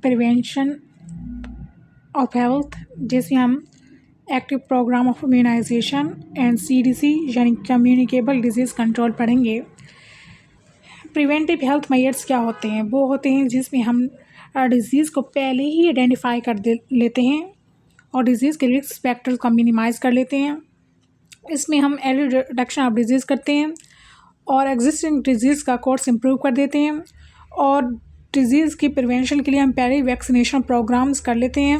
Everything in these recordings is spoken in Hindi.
प्रिवेंशन ऑफ हेल्थ, जिसमें हम active programme of immunisation and CDC यानी कम्युनिकेबल डिजीज़ कंट्रोल पढ़ेंगे। प्रिवेंटिव हेल्थ मेजर्स क्या होते हैं? वो होते हैं जिसमें हम डिज़ीज़ को पहले ही आइडेंटिफाई कर लेते हैं और डिज़ीज़ के रिस्क फैक्टर्स को मिनिमाइज़ कर लेते हैं। इसमें हम अर्ली रिडक्शन ऑफ डिज़ीज़ करते हैं और एग्जिस्टिंग डिज़ीज़ का कोर्स इम्प्रूव कर देते हैं और डिज़ीज़ की प्रिवेंशन के लिए हम पहले वैक्सीनेशन प्रोग्राम्स कर लेते हैं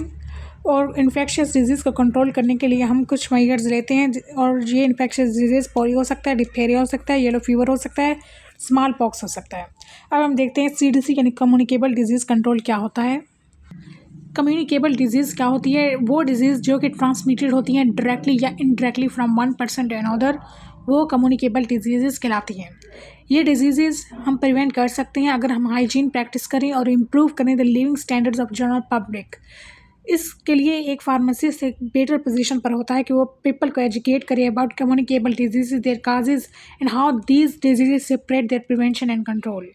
और इन्फेक्शियस डिजीज़ को कंट्रोल करने के लिए हम कुछ मेजर्स लेते हैं और ये इन्फेक्शियस डिजीज़ पोलियो हो सकता है, डिप्थेरिया हो सकता है, येलो फीवर हो सकता है, स्मॉल पॉक्स हो सकता है। अब हम देखते हैं CDC यानी कम्युनिकेबल डिजीज़ कंट्रोल क्या होता है। कम्युनिकेबल डिजीज़ क्या होती है? वो डिजीज़ जो कि ट्रांसमिटेड होती हैं डायरेक्टली या indirectly from one person to another, वो कम्युनिकेबल डिजीज़ कहलाती हैं। ये डिजीज़ हम प्रिवेंट कर सकते हैं अगर हम हाइजीन प्रैक्टिस करें और इम्प्रूव करें the living standards of general public. इसके लिए एक फार्मासिस्ट एक बेटर पोजीशन पर होता है कि वो पीपल को एजुकेट करे about communicable disease, their causes and how these disease separate their prevention and control.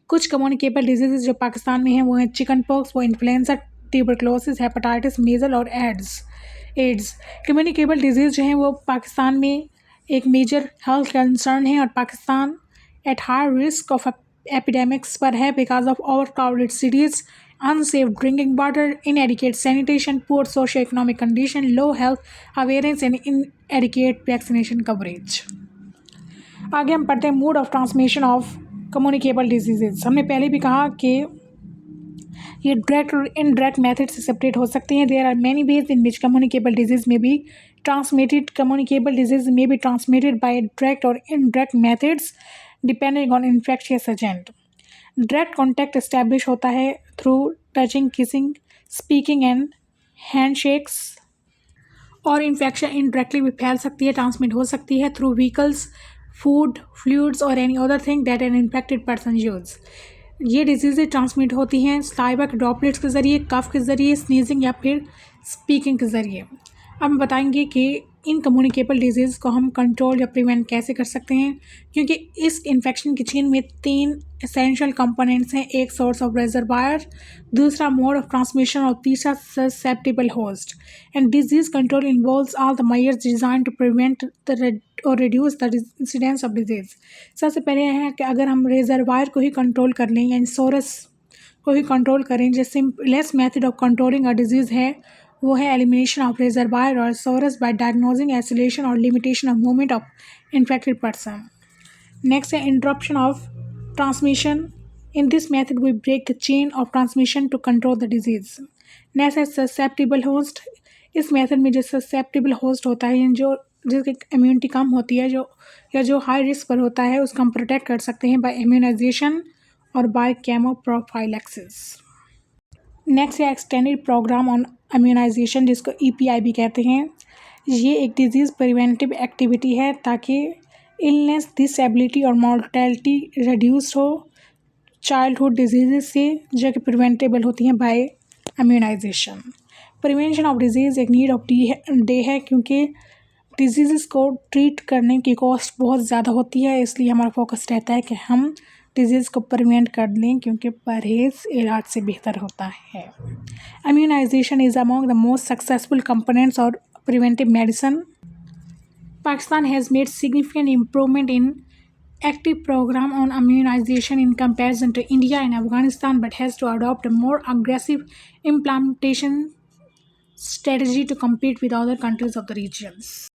कुछ कम्युनिकेबल डिजीज़ जो पाकिस्तान में हैं वो हैं चिकन पॉक्स, वो इन्फ्लुएंजा, ट्यूबरक्लोसिस, हेपेटाइटिस, मीजल और एड्स। कम्युनिकेबल डिजीज़ जो हैं वो पाकिस्तान में एक मेजर हेल्थ कंसर्न है और Pakistan at high risk of epidemics पर है because of over crowded cities, unsafe drinking water, inadequate sanitation, poor socio-economic condition, low health awareness and inadequate vaccination coverage। आगे हम पढ़ते हैं mode of transmission of communicable disease. हमने पहले भी कहा कि ये डायरेक्ट और इनडायरेक्ट मेथड से सेपरेट हो सकते हैं। There are many ways in which communicable disease may be transmitted. Communicable disease may be transmitted by direct और indirect methods depending on infectious agent. Direct contact establish होता है through touching, kissing, speaking and handshakes और इन्फेक्शन इनडायरेक्टली भी फैल सकती है, ट्रांसमिट हो सकती है थ्रू व्हीकल्स, फूड, फ्लूइड्स और any other thing that an infected person use. ये डिजीज़ेज ट्रांसमिट होती हैं साइबा के ड्रॉपलेट्स के ज़रिए, कफ के ज़रिए, स्नीजिंग या फिर स्पीकिंग के ज़रिए। अब हम बताएंगे कि इन कम्युनिकेबल डिजीज़ को हम कंट्रोल या प्रिवेंट कैसे कर सकते हैं, क्योंकि इस इन्फेक्शन की चेन में 3 एसेंशियल कंपोनेंट्स हैं। एक सोर्स ऑफ रिजर्वायर, दूसरा मोड ऑफ ट्रांसमिशन और तीसरा susceptible host. And disease control involves all the measures design to prevent और reduce the incidence of disease. सबसे पहले है कि अगर हम रिजर्वायर को ही कंट्रोल कर लें यानी सोरस को ही कंट्रोल करें, जो simplest method of controlling a disease है वो है एलिमिनेशन ऑफ रिजर्वायर और सोरस बाय डायग्नोजिंग, आइसोलेशन और limitation of movement of infected person. Next है interruption of transmission. In this method we break the chain of transmission to control the disease. Next है ससेप्टेबल होस्ट। इस मेथड में जो ससेप्टेबल होस्ट होता है जो जिसकी इम्यूनिटी कम होती है जो हाई रिस्क पर होता है उसको हम प्रोटेक्ट कर सकते हैं बाय इम्यूनाइजेशन और बाय केमोप्रोफाइलैक्सिस। नेक्स्ट है एक्सटेंडेड प्रोग्राम ऑन इम्यूनाइजेशन, जिसको EPI भी कहते हैं। ये एक डिजीज़ प्रिवेंटिव एक्टिविटी है ताकि इलनेस, डिसेबिलिटी और मॉर्टेलिटी रिड्यूस हो चाइल्डहुड डिजीज़ से जो कि प्रिवेंटेबल होती हैं by immunisation. Prevention of disease एक नीड ऑफ डे है क्योंकि डिजीज़ को ट्रीट करने की कॉस्ट बहुत ज़्यादा होती है, इसलिए हमारा फोकस रहता है कि हम डिजीज़ को प्रिवेंट कर लें क्योंकि परहेज़ इलाज से बेहतर होता है। Immunisation is among the most successful components और preventive medicine. Pakistan has made significant improvement in active program on immunization in comparison to India and Afghanistan, but has to adopt a more aggressive implementation strategy to compete with other countries of the regions.